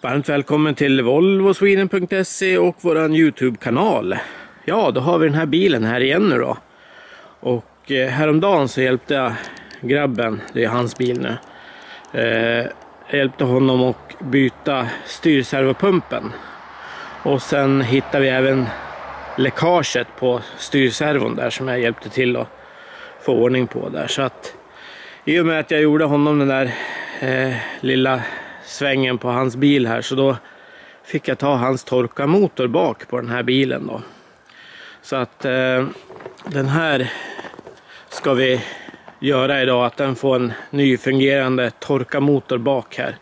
Varmt välkommen till volvosweden.se och våran YouTube-kanal. Ja, då har vi den här bilen här igen nu då. Och häromdagen så hjälpte jag grabben, det är hans bil nu. Jag hjälpte honom att byta styrservopumpen. Och sen hittade vi även läckaget på styrservon där som jag hjälpte till att få ordning på där. Så att i och med att jag gjorde honom den där lilla svängen på hans bil här, så då fick jag ta hans torkarmotor bak på den här bilen då. Så att den här ska vi göra idag, att den får en ny fungerande torkarmotor bak här.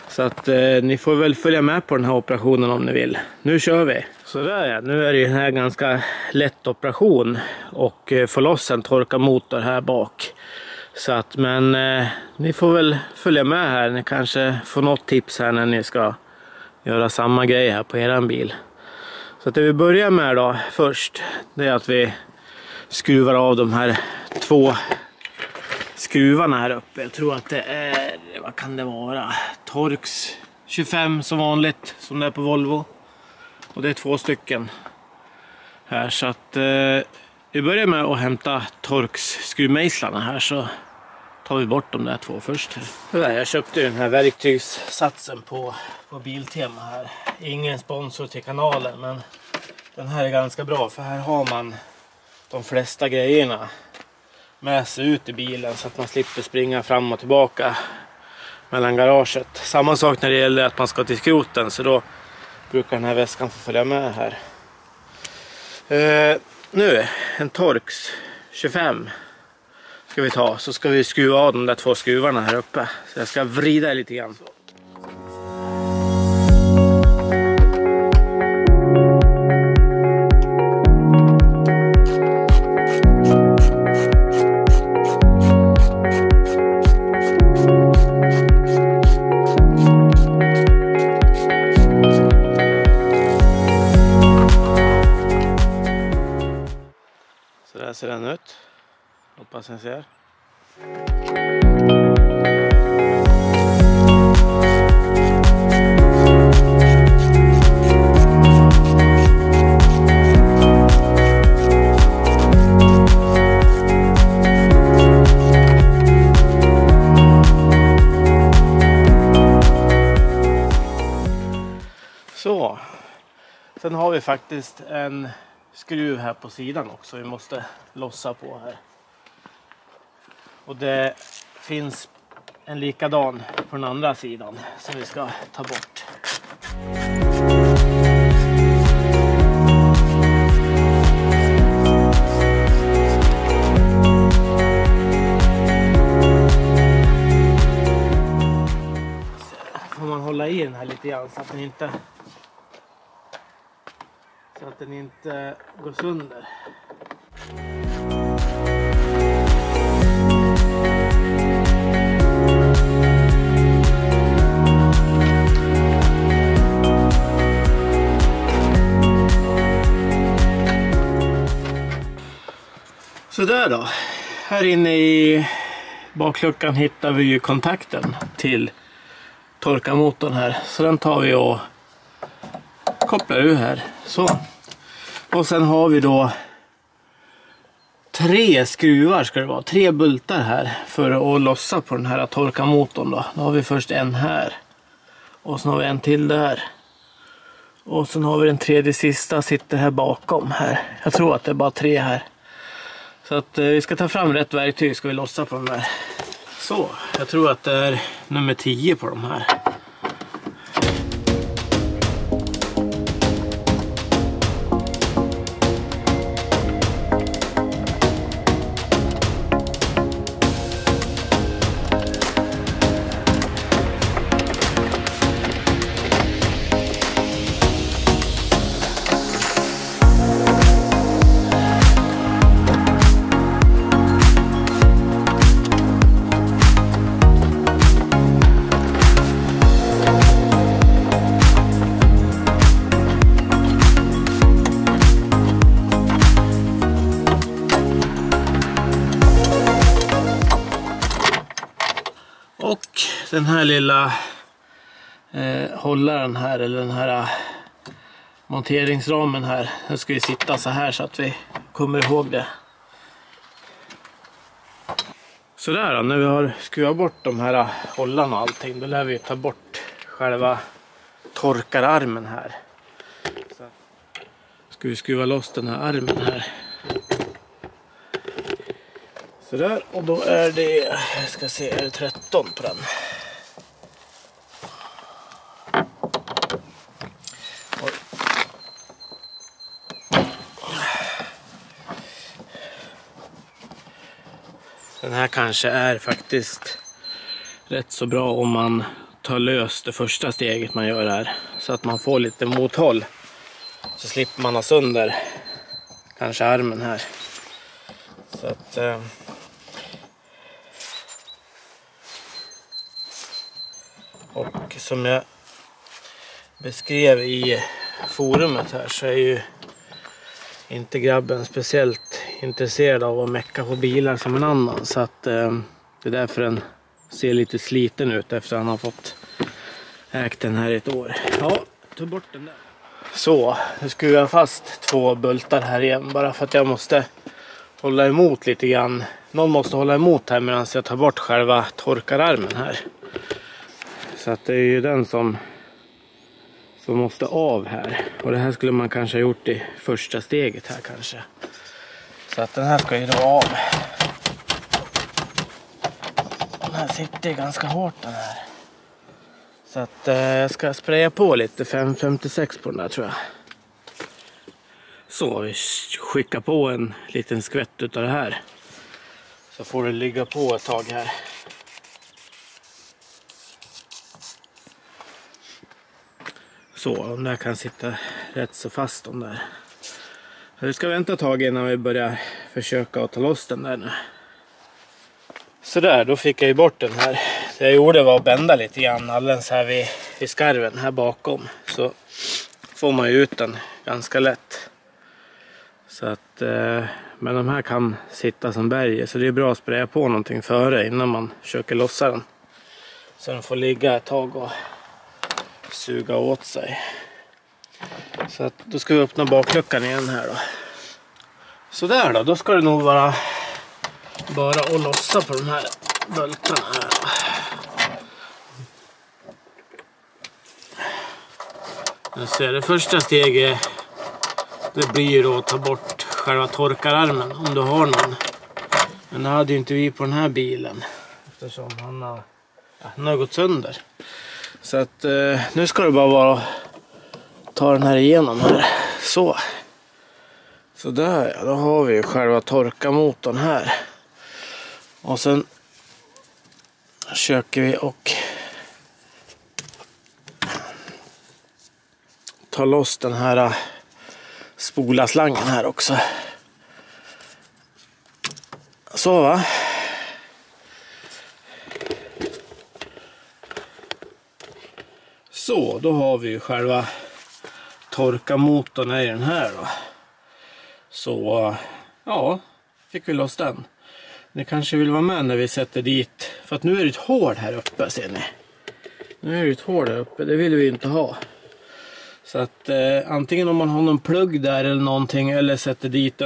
Så att ni får väl följa med på den här operationen om ni vill. Nu kör vi! Så där ja, nu är det ju här ganska lätt operation och få loss en torkarmotor här bak. Så att, men ni får väl följa med här, ni kanske får något tips här när ni ska göra samma grej här på eran bil. Så att det vi börjar med då först, det är att vi skruvar av de här 2 skruvarna här uppe. Jag tror att det är, vad kan det vara, Torx 25 som vanligt, som det är på Volvo. Och det är 2 stycken här, så att vi börjar med att hämta Torx skruvmejslarna här, så tar vi bort de där 2 först här. Jag köpte den här verktygssatsen på Biltema här. Ingen sponsor till kanalen, men den här är ganska bra, för här har man de flesta grejerna med sig ut i bilen så att man slipper springa fram och tillbaka mellan garaget. Samma sak när det gäller att man ska till skroten, så då brukar den här väskan få följa med här. Nu, en Torx 25 ska vi ta, så ska vi skruva av de där 2 skruvarna här uppe. Så jag ska vrida lite grann. Så där ser den ut. Hoppas ni ser. Så. Sen har vi faktiskt en skruv här på sidan också vi måste lossa på här. Och det finns en likadan på den andra sidan som vi ska ta bort. Så får man hålla i den här lite grann så att den inte går sönder. Så där då. Här inne i bakluckan hittar vi ju kontakten till torkarmotorn här. Så den tar vi och kopplar ur här. Så. Och sen har vi då 3 skruvar ska det vara. 3 bultar här för att lossa på den här torkarmotorn då. Då har vi först en här. Och sen har vi en till där. Och sen har vi den tredje sista sitter här bakom här. Jag tror att det är bara 3 här. Så att vi ska ta fram rätt verktyg, ska vi lossa på de här. Så, jag tror att det är nummer 10 på de här. Och den här lilla hållaren här, eller den här monteringsramen här, den ska ju sitta så här så att vi kommer ihåg det. Så där då, när vi har skruvat bort de här hållarna och allting, då lär vi ta bort själva torkararmen här. Så ska vi skruva loss den här armen här. Så där, och då är det, jag ska se, är det 13 på den. Oj. Den här kanske är faktiskt rätt så bra om man tar lös det första steget man gör här, så att man får lite mothåll, så slipper man ha sönder kanske armen här. Så att och som jag beskrev i forumet här, så är ju inte grabben speciellt intresserad av att mecka på bilar som en annan, så att det är därför den ser lite sliten ut efter att han har fått ägt den här i ett år. Ja, ta bort den där. Så, nu skruvar jag fast 2 bultar här igen, bara för att jag måste hålla emot lite grann. Någon måste hålla emot här medan jag tar bort själva torkararmen här. Så att det är ju den som måste av här. Och det här skulle man kanske ha gjort i första steget här kanske. Så att den här ska ju då av. Den här sitter ganska hårt den här. Så att jag ska spraya på lite 556 på den där tror jag. Så vi skickar på en liten skvätt utav det här. Så får det ligga på ett tag här. Så, de där kan sitta rätt så fast de där. Så vi ska vänta ett tag innan vi börjar försöka att ta loss den där nu. Så där, då fick jag ju bort den här. Det jag gjorde var att bända lite grann alldeles här vid skarven här bakom. Så får man ju ut den ganska lätt. Så att, men de här kan sitta som berg, så det är bra att spraya på någonting före innan man försöker lossa den. Så den får ligga ett tag och suga åt sig. Så att, då ska vi öppna bakluckan igen här då. Så där då ska det nog vara bara att lossa på de här bultarna här då. Jag ser det första steget, det blir då att ta bort själva torkararmen om du har någon. Men det hade ju inte vi på den här bilen, eftersom han har gått sönder. Så att nu ska det bara vara att ta den här igenom här. Så där, ja, då har vi själva torkarmotorn här. Och sen försöker vi och ta loss den här spolaslangen här också. Så va. Så, då har vi ju själva torkarmotorn i den här då. Så, ja, fick vi loss den. Ni kanske vill vara med när vi sätter dit, för att nu är det ett hål här uppe, ser ni. Nu är det ett hål här uppe, det vill vi inte ha. Så att antingen om man har någon plugg där eller någonting, eller sätter dit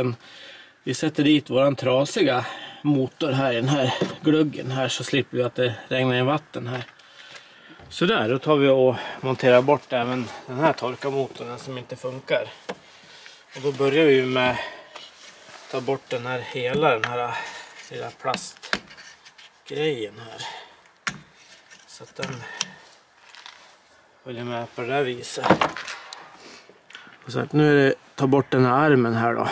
vi sätter dit våran trasiga motor här i den här gluggen här, så slipper vi att det regnar in vatten här. Så där, då tar vi och monterar bort även den här torkarmotorn som inte funkar. Och då börjar vi med att ta bort den här den här lilla plastgrejen här. Så att den följer med på det där viset. Och så att nu är det ta bort den här armen här då.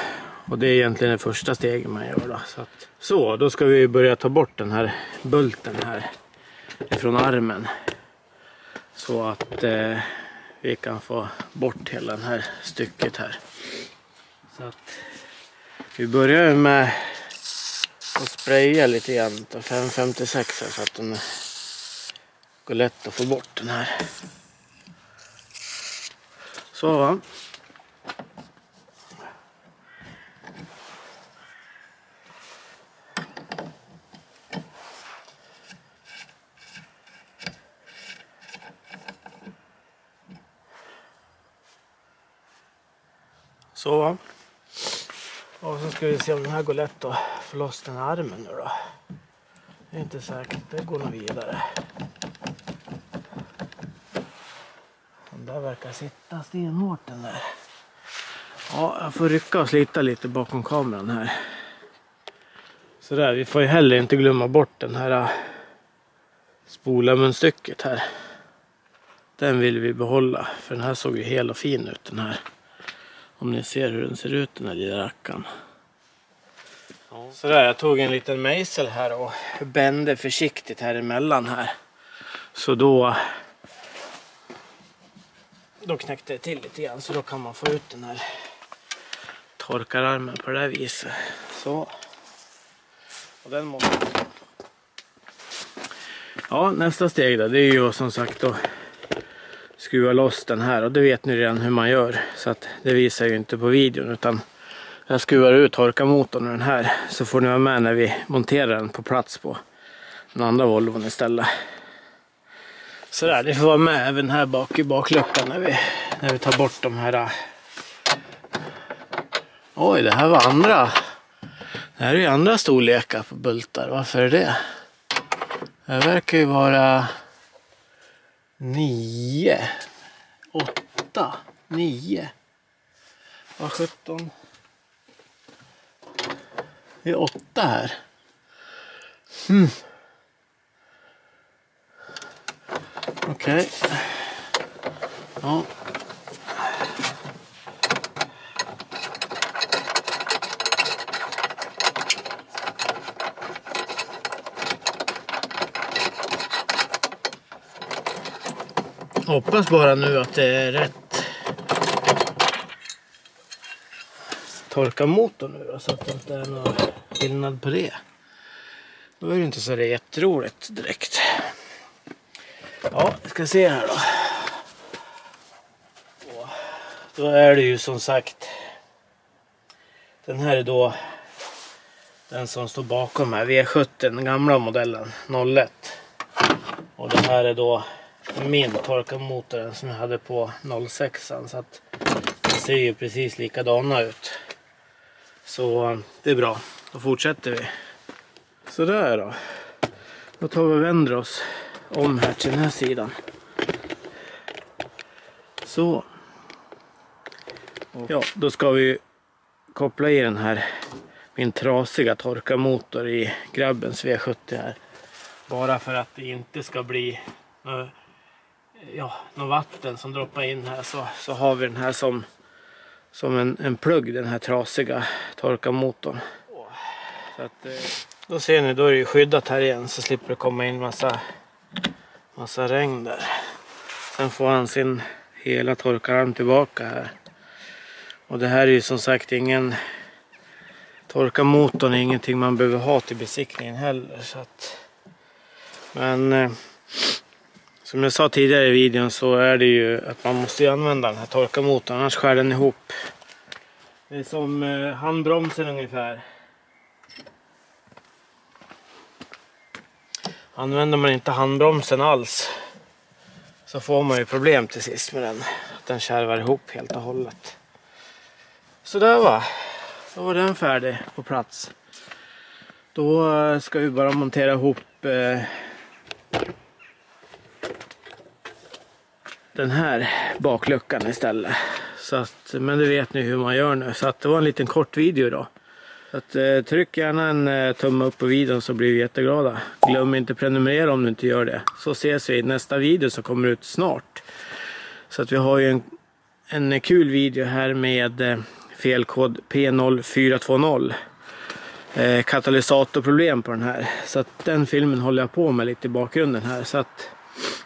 Och det är egentligen det första steget man gör då. Så då ska vi börja ta bort den här bulten här ifrån armen. Så att vi kan få bort hela den här stycket här. Så att vi börjar med att spraya lite grann på 556 här, så att den går lätt att få bort den här. Så va. Så. Och så ska vi se om den här går lätt att få loss den här armen nu då. Det är inte säkert, det går nog vidare. Den där verkar sitta stenhårt den där. Ja, jag får rycka och slita lite bakom kameran här. Så där, vi får ju heller inte glömma bort den här spolarmunstycket här. Den vill vi behålla, för den här såg ju hel och fin ut den här. Om ni ser hur den ser ut den här lilla rackaren. Så där, jag tog en liten mejsel här och bände försiktigt här emellan här. Så då knäckte det till lite grann, så då kan man få ut den här torkararmen på det här viset. Så. Och den måste... Ja, nästa steg då, det är ju som sagt att skruva loss den här, och det vet ni redan hur man gör, så att det visar ju inte på videon, utan jag skruvar ut torkarmotorn ur den här, så får ni vara med när vi monterar den på plats på den andra Volvon istället. Så där, det får vara med även här bak i bakluckan när vi tar bort de här. Oj, det här var andra. Det här är ju andra storlekar på bultar. Varför är det? Det verkar ju vara 9, 8, 9. Vad 17? Det är 8 här. Okej. Ja. Hoppas bara nu att det är rätt torkarmotor nu då, så att det inte är någon skillnad på det. Då är det inte så det är jätteroligt direkt. Ja, vi ska se här då. Då är det ju som sagt, den här är då den som står bakom här, V70, den gamla modellen 01. Och det här är då min torkarmotor som jag hade på 06, så att det ser ju precis likadana ut. Så det är bra, då fortsätter vi. Så där då. Då tar vi och vänder oss om här till den här sidan. Så. Ja, då ska vi koppla i den här, min trasiga torkarmotor i grabbens V70 här. Bara för att det inte ska bli något vatten som droppar in här, så har vi den här som en plugg, den här trasiga torkarmotorn. Så att, då ser ni, då är det ju skyddat här igen, så slipper det komma in massa regn där. Sen får han sin hela torkararm tillbaka här. Och det här är ju som sagt ingen torkarmotorn, är ingenting man behöver ha till besiktningen heller. Så att, men som jag sa tidigare i videon, så är det ju att man måste använda den här torkarmotorn, annars skär den ihop. Det är som handbromsen ungefär. Använder man inte handbromsen alls, så får man ju problem till sist med den. Att den kärvar ihop helt och hållet. Så där va. Då var den färdig på plats. Då ska vi bara montera ihop den här bakluckan istället. Så att, men det vet ni hur man gör nu. Så att det var en liten kort video då. Så att, tryck gärna en tumme upp på videon, så blir vi jätteglada. Glöm inte prenumerera om du inte gör det. Så ses vi i nästa video som kommer ut snart. Så att vi har ju en kul video här med felkod P0420. Katalysatorproblem på den här. Så att den filmen håller jag på med lite i bakgrunden här. Så att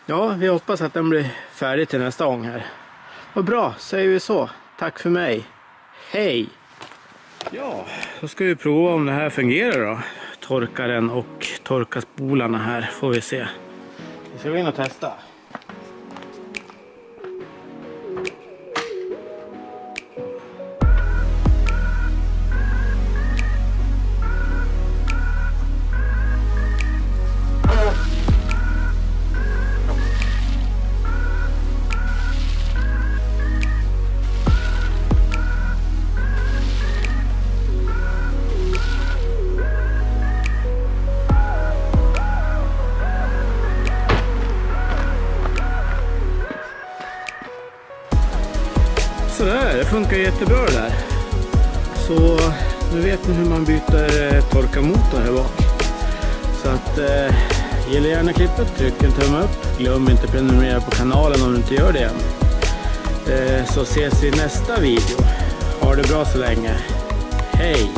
ja, vi hoppas att den blir färdig till nästa gång här. Vad bra, säger vi så. Tack för mig. Hej! Ja, då ska vi prova om det här fungerar då. Torkaren och torkaspolarna här får vi se. Vi ska gå in och testa. funkar jättebra det där. Så nu vet ni hur man byter torkarmotor här bak. Så att gilla gärna klippet, tryck en tumme upp. Glöm inte prenumerera på kanalen om du inte gör det än. Så ses vi i nästa video. Ha det bra så länge. Hej!